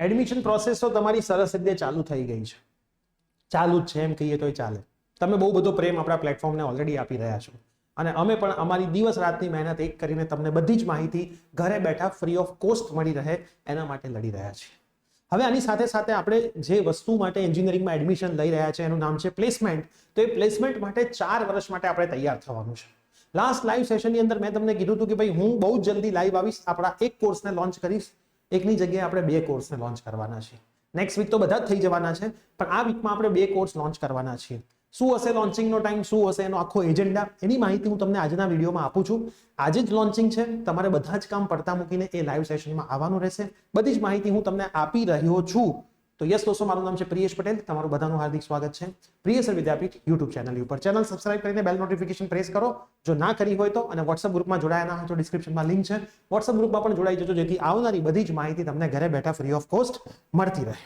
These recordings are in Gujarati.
એડમિશન પ્રોસેસ તો તમારી સરસ રીતે ચાલુ થઈ ગઈ છે, ચાલુ જ છે એમ કહીએ તોય ચાલે. તમે બહુ બધો પ્રેમ આપણા પ્લેટફોર્મને ઓલરેડી આપી રહ્યા છો અને અમે પણ અમારી દિવસ રાતની મહેનત એક કરીને તમને બધી જ માહિતી ઘરે બેઠા ફ્રી ઓફ કોસ્ટ મળી રહે એના માટે લડી રહ્યા છીએ. હવે આની સાથે સાથે આપણે જે વસ્તુ માટે એન્જિનિયરિંગમાં એડમિશન લઈ રહ્યા છે એનું નામ છે પ્લેસમેન્ટ. તો એ પ્લેસમેન્ટ માટે 4 વર્ષ માટે આપણે તૈયાર થવાનું છે. લાસ્ટ લાઈવ સેશનની અંદર મેં તમને કીધું હતું કે ભાઈ હું બહુ જલ્દી લાઈવ આવીશ, આપણા એક કોર્સને લોન્ચ કરીશ, એકની જગ્યાએ આપણે 2 કોર્સને લોન્ચ કરવાના છીએ. નેક્સ્ટ વીક તો બધા જ થઈ જવાના છે, પણ આ વીકમાં આપણે 2 કોર્સ લોન્ચ કરવાના છીએ. શું હશે લોન્ચિંગનો ટાઈમ, શું હશે એનો આખો એજન્ડા, એની માહિતી હું તમને આજના વિડીયોમાં આપું છું. આજે જ લોન્ચિંગ છે, તમારે બધા જ કામ પડતા મૂકીને એ લાઈવ સેશનમાં આવવાનું રહેશે. બધી જ માહિતી હું તમને આપી રહ્યો છું. તો યસ દોસ્તો, મારું નામ છે પ્રિયેશ પટેલ, તમારું બધાનું હાર્દિક સ્વાગત છે પ્રિયેશ વિદ્યાપીઠ યુટ્યુબ ચેનલ ઉપર. ચેનલ સબસ્ક્રાઇબ કરીને બેલ નોટિફિકેશન પ્રેસ કરો જો ના કરી હોય તો, અને વોટ્સઅપ ગ્રુપમાં જોડાયા ના હોય તો ડિસ્ક્રિપ્શનમાં લિંક છે, વોટ્સઅપ ગ્રુપમાં પણ જોડાઈ જજો જેથી આવનારી બધી જ માહિતી તમને ઘરે બેઠા ફ્રી ઓફ કોસ્ટ મળતી રહે.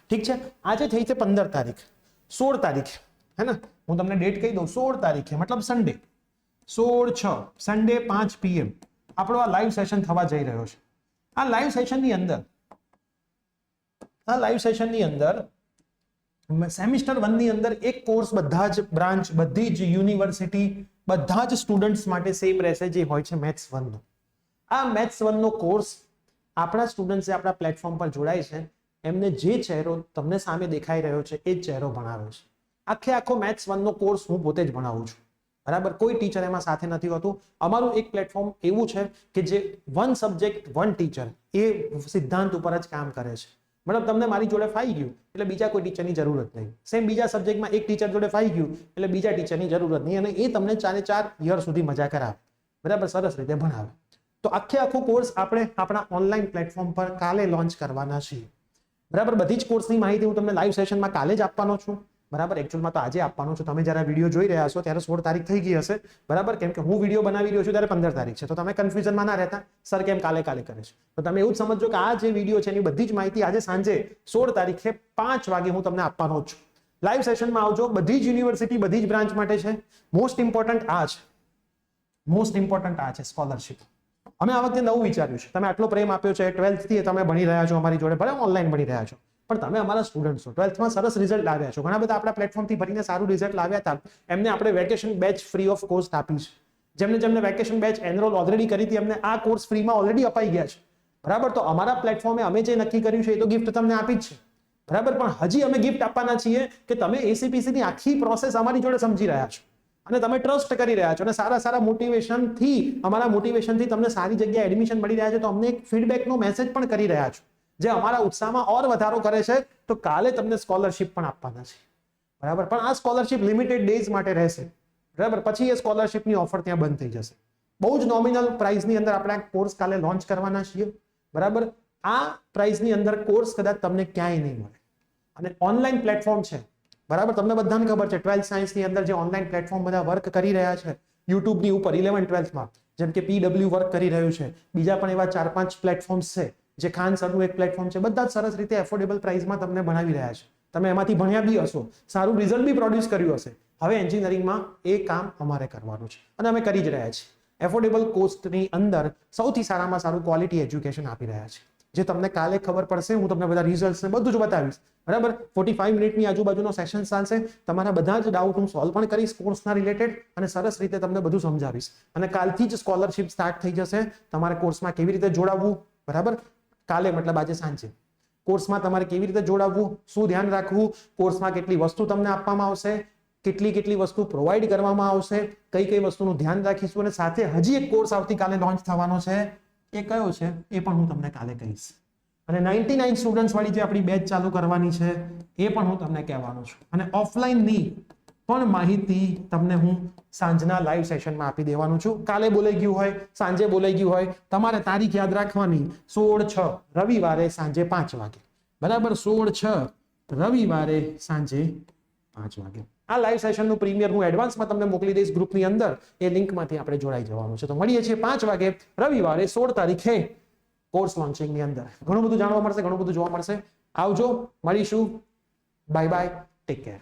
ઠીક છે, આજે થઈ છે 15 તારીખ, 16 તારીખ है ना, હું તમને ડેટ કહી દઉં. 16 તારીખે મતલબ સન્ડે, 16/6 સન્ડે 5 PM આપણો આ લાઈવ સેશન થવા જઈ રહ્યો છે. આ લાઈવ સેશનની અંદર સેમિસ્ટર 1 ની અંદર એક કોર્સ બધા જ બ્રાન્ચ, બધી જ યુનિવર્સિટી, બધા જ સ્ટુડન્ટ્સ માટે સેમ રહેશે, જે હોય છે મેથ્સ 1 નો. આ મેથ્સ 1 નો કોર્સ આપણા સ્ટુડન્ટ્સ આપણા પ્લેટફોર્મ પર જોડાય છે, એમને જે ચહેરો તમને સામે દેખાઈ રહ્યો છે એ જ ચહેરો ભણાવે છે. આખો મેથ્સ 1 નો કોર્સ હું પોતે જ ભણાવું છું, બરાબર. કોઈ ટીચર એમાં સાથે નથી હોતું. અમારું એક પ્લેટફોર્મ એવું છે કે જે 1 સબ્જેક્ટ 1 ટીચર એ સિદ્ધાંત ઉપર જ કામ કરે છે. મતલબ તમને મારી જોડે ફાઈ ગયું એટલે બીજા કોઈ ટીચરની જરૂરત નહીં. સેમ બીજા સબ્જેક્ટમાં એક ટીચર જોડે ફાઈ ગયું એટલે બીજા ટીચરની જરૂરત નહીં, અને એ તમને 4 યર સુધી મજા કરાવે, બરાબર, સરસ રીતે ભણાવે. તો આખો કોર્સ આપણે આપણા ઓનલાઈન પ્લેટફોર્મ પર કાલે લોન્ચ કરવાના છીએ, બરાબર. બધી જ કોર્સની માહિતી હું તમને લાઈવ સેશનમાં કાલે જ આપવાનો છું, બરાબર. એકચ્યુઅલમાં તો આજે આપવાનું છે. તમે જ્યારે વિડીયો જોઈ રહ્યા છો ત્યારે 16 તારીખ થઈ ગઈ હશે, બરાબર, કેમ કે હું વિડીયો બનાવી રહ્યો છું ત્યારે 15 તારીખ છે. તો તમે કન્ફ્યુઝનમાં ના રહેતા સર કેમ કાલે કરે છે. તો તમે એવું જ સમજો કે આ જે વિડીયો છે એની બધી જ માહિતી આજે સાંજે 16 તારીખે 5 વાગે હું તમને આપવાનો જ છું. લાઈવ સેશનમાં આવજો. બધી જ યુનિવર્સિટી, બધી જ બ્રાન્ચ માટે છે. મોસ્ટ ઇમ્પોર્ટન્ટ આ છે સ્કોલરશિપ. અમે આ વખતે નવું વિચાર્યું છે. તમે આટલો પ્રેમ આપ્યો છે, 12th થી તમે ભણી રહ્યા છો અમારી જોડે, ભલે ઓનલાઈન ભણી રહ્યા છો, પણ તમે અમારા સ્ટુડન્ટ છો, 12th માં સરસ રિઝલ્ટ લાવ્યા છો, ઘણા બધા આપણા પ્લેટફોર્મથી ભરીને સારું રિઝલ્ટ લાવ્યા હતા, એમને આપણે vacation batch free of cost આપી છે. જેમને વેકેશન બેચ એનરોલ ઓલરેડી કરી હતી એમને આ કોર્સ ફ્રીમાં ઓલરેડી અપાઈ ગયા છે, બરાબર. તો અમારા પ્લેટફોર્મે અમે જે નક્કી કર્યું છે એ તો ગિફ્ટ તમને આપી જ છે, બરાબર. પણ હજી અમે ગિફ્ટ આપવાના છીએ કે તમે ACPC ની આખી પ્રોસેસ અમારી જોડે સમજી રહ્યા છો અને તમે ટ્રસ્ટ કરી રહ્યા છો, અને સારા મોટિવેશનથી, અમારા મોટિવેશનથી તમને સારી જગ્યાએ એડમિશન મળી રહ્યા છે. તો અમને એક ફીડબેકનો મેસેજ પણ કરી રહ્યા છો, જે અમારા ઉત્સાહમાં ઓર વધારો કરે છે. તો કાલે તમને સ્કોલરશિપ પણ આપવાના છે, બરાબર. પણ આ સ્કોલરશિપ લિમિટેડ ડેઝ માટે રહેશે, બરાબર. પછી એ સ્કોલરશિપની ઓફર ત્યાં બંધ થઈ જશે. બહુ જ નોમિનલ પ્રાઇસની અંદર આપણે આ કોર્સ કાલે લોન્ચ કરવાના છીએ, બરાબર. આ પ્રાઇસની અંદર કોર્સ કદાચ તમને ક્યાંય નહીં મળે, અને ઓનલાઈન પ્લેટફોર્મ છે, બરાબર. તમને બધાને ખબર છે 12th સાયન્સની અંદર જે ઓનલાઈન પ્લેટફોર્મ બધા વર્ક કરી રહ્યા છે યુટ્યુબની ઉપર 11th 12th માં, જેમ કે PW વર્ક કરી રહ્યું છે, બીજા પણ એવા 4-5 પ્લેટફોર્મ્સ છે, જે ખાન સરનું એક પ્લેટફોર્મ છે, બધા જ સરસ રીતે એફોર્ડેબલ પ્રાઇસમાં તમને ભણાવી રહ્યા છે. તમે એમાંથી ભણ્યા બી હશો, સારું રિઝલ્ટ બી પ્રોડ્યુસ કર્યું હશે. હવે એન્જિનિયરિંગમાં એ કામ અમારે કરવાનું છે અને અમે કરી જ રહ્યા છીએ. એફોર્ડેબલ કોસ્ટની અંદર સૌથી સારામાં સારું ક્વોલિટી એજ્યુકેશન આપી રહ્યા છે, જે તમને કાલે ખબર પડશે. હું તમને બધા રિઝલ્ટ્સ ને બધું જ બતાવીશ, બરાબર. 45 મિનિટની આજુબાજુનો સેશન ચાલશે. તમારા બધા જ ડાઉટ હું સોલ્વ પણ કરીશ કોર્સના રિલેટેડ, અને સરસ રીતે તમને બધું સમજાવીશ. અને કાલથી જ સ્કોલરશિપ સ્ટાર્ટ થઈ જશે. તમારે કોર્સમાં કેવી રીતે જોડાવવું, બરાબર. કાલે મતલબ આજે સાંજે કોર્સમાં તમારે કેવી રીતે જોડાવવું, શું ધ્યાન રાખવું, કોર્સમાં કેટલી વસ્તુ તમને આપવામાં આવશે, કેટલી વસ્તુ પ્રોવાઈડ કરવામાં આવશે, કઈ વસ્તુનું ધ્યાન રાખીશું. અને સાથે હજી એક કોર્સ આવતીકાલે લોન્ચ થવાનો છે. એ કયો છે એ પણ હું તમને કાલે કહીશ. અને 99 સ્ટુડન્ટ્સ વાળી જે આપણી બેચ ચાલુ કરવાની છે એ પણ હું તમને કહેવાનો છું. અને ઓફલાઈનની પણ માહિતી તમને હું સાંજના લાઈવ સેશનમાં આપી દેવાનું છું. કાલે બોલાઈ ગયું હોય, સાંજે બોલાઈ ગયું હોય, તમારે તારીખ યાદ રાખવાની 16/6 રવિવારે સાંજે 5 વાગે, બરાબર. 16/6 રવિવારે સાંજે 5 વાગે આ લાઈવ સેશનનું પ્રીમિયર હું એડવાન્સમાં તમને મોકલી દઈશ ગ્રુપની અંદર. એ લિંકમાંથી આપણે જોડાઈ જવાનું છે. તો મળીએ છીએ 5 વાગે રવિવારે 16 તારીખે કોર્સ લોન્ચિંગની અંદર. ઘણું બધું જાણવા મળશે, ઘણું બધું જોવા મળશે. આવજો, મળીશું. Bye bye, take care.